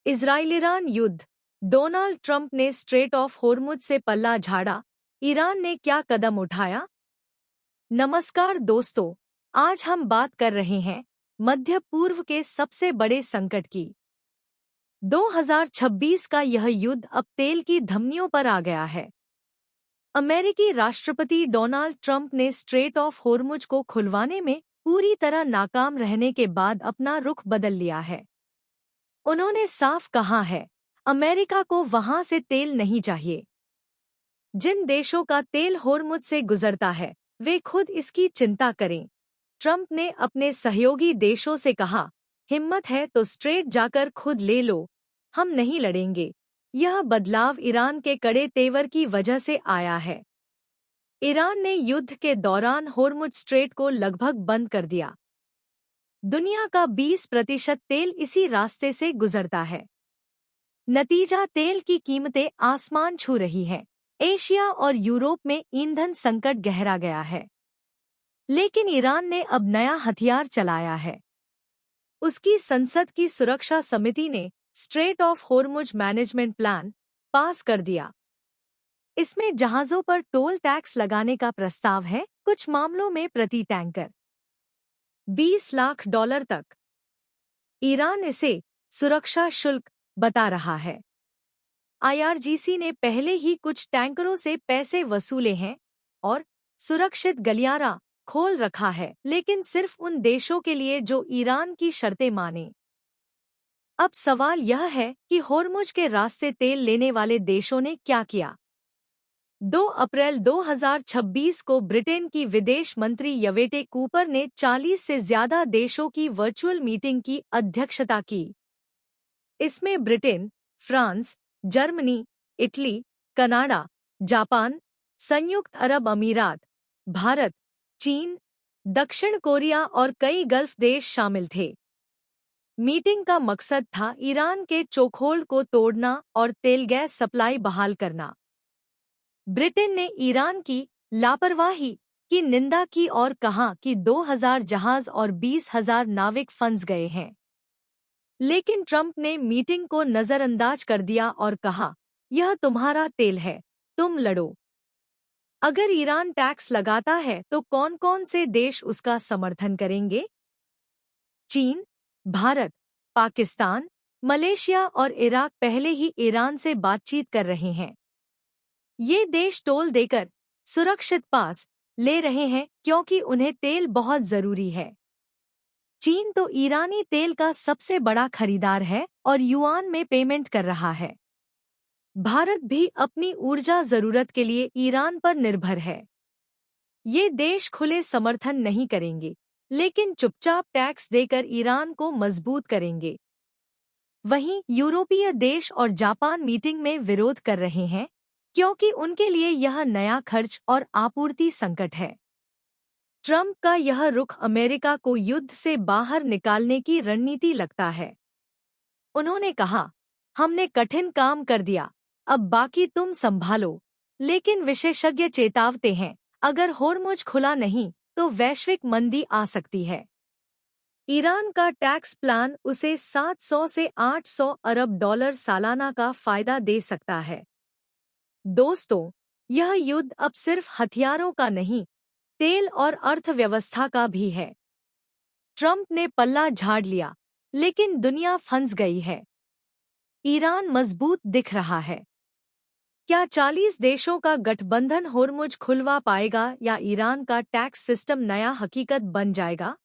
इजराइल-ईरान युद्ध। Donald Trump ने strait of Hormuz से पल्ला झाड़ा। ईरान ने क्या कदम उठाया? नमस्कार दोस्तों, आज हम बात कर रहे हैं मध्य पूर्व के सबसे बड़े संकट की। 2026 का यह युद्ध अब तेल की धमनियों पर आ गया है। अमेरिकी राष्ट्रपति डोनाल्ड ट्रंप ने स्ट्रेट ऑफ होर्मुज को खुलवाने में पूरी तरह नाकाम रहने के बाद अपना रुख बदल लिया है। उन्होंने साफ कहा है, अमेरिका को वहां से तेल नहीं चाहिए। जिन देशों का तेल होर्मुज से गुजरता है, वे खुद इसकी चिंता करें। ट्रंप ने अपने सहयोगी देशों से कहा, हिम्मत है तो स्ट्रेट जाकर खुद ले लो, हम नहीं लड़ेंगे। यह बदलाव ईरान के कड़े तेवर की वजह से आया है। ईरान ने युद्ध के दौरान होर्मुज स्ट्रेट को लगभग बंद कर दिया। दुनिया का 20% तेल इसी रास्ते से गुजरता है। नतीजा, तेल की कीमतें आसमान छू रही हैं। एशिया और यूरोप में ईंधन संकट गहरा गया है। लेकिन ईरान ने अब नया हथियार चलाया है। उसकी संसद की सुरक्षा समिति ने strait of Hormuz management plan pass कर दिया। इसमें जहाजों पर टोल टैक्स लगाने का प्रस्ताव है, कुछ मामलों में प्रति टैंकर $20 लाख तक। ईरान इसे सुरक्षा शुल्क बता रहा है। IRGC ने पहले ही कुछ टैंकरों से पैसे वसूले हैं और सुरक्षित गलियारा खोल रखा है, लेकिन सिर्फ उन देशों के लिए जो ईरान की शर्तें माने। अब सवाल यह है कि होर्मुज के रास्ते तेल लेने वाले देशों ने क्या किया। 2 अप्रैल 2026 को ब्रिटेन की विदेश मंत्री यवेटे कूपर ने 40 से ज्यादा देशों की वर्चुअल मीटिंग की अध्यक्षता की। इसमें Britain, France, Germany, Italy, Canada, Japan, संयुक्त अरब अमीरात, भारत, चीन, दक्षिण कोरिया और कई गल्फ देश शामिल थे। मीटिंग का मकसद था ईरान के चोखोल्ड को तोड़ना और तेल गैस सप्लाई बहाल करना। ब्रिटेन ने ईरान की लापरवाही की निंदा की और कहा कि 2000 जहाज और 20,000 नाविक फंस गए हैं। लेकिन ट्रंप ने मीटिंग को नजरअंदाज कर दिया और कहा, यह तुम्हारा तेल है, तुम लड़ो। अगर ईरान टैक्स लगाता है तो कौन-कौन से देश उसका समर्थन करेंगे? चीन, भारत, पाकिस्तान, मलेशिया और इराक पहले ही ईरान से बातचीत कर रहे हैं। ये देश टोल देकर सुरक्षित पास ले रहे हैं क्योंकि उन्हें तेल बहुत जरूरी है। चीन तो ईरानी तेल का सबसे बड़ा खरीदार है और युआन में पेमेंट कर रहा है। भारत भी अपनी ऊर्जा जरूरत के लिए ईरान पर निर्भर है। ये देश खुले समर्थन नहीं करेंगे, लेकिन चुपचाप टैक्स देकर ईरान को मजबूत करेंगे। वहीं यूरोपीय देश और जापान मीटिंग में विरोध कर रहे हैं क्योंकि उनके लिए यह नया खर्च और आपूर्ति संकट है। ट्रंप का यह रुख अमेरिका को युद्ध से बाहर निकालने की रणनीति लगता है। उन्होंने कहा, हमने कठिन काम कर दिया, अब बाकी तुम संभालो। लेकिन विशेषज्ञ चेतावते हैं, अगर होर्मुज खुला नहीं तो वैश्विक मंदी आ सकती है। ईरान का टैक्स प्लान उसे 700 से 800 अरब डॉलर सालाना का फायदा दे सकता है। दोस्तों, यह युद्ध अब सिर्फ हथियारों का नहीं, तेल और अर्थव्यवस्था का भी है। ट्रंप ने पल्ला झाड़ लिया, लेकिन दुनिया फंस गई है। ईरान मजबूत दिख रहा है। क्या 40 देशों का गठबंधन होर्मुज खुलवा पाएगा या ईरान का टैक्स सिस्टम नया हकीकत बन जाएगा?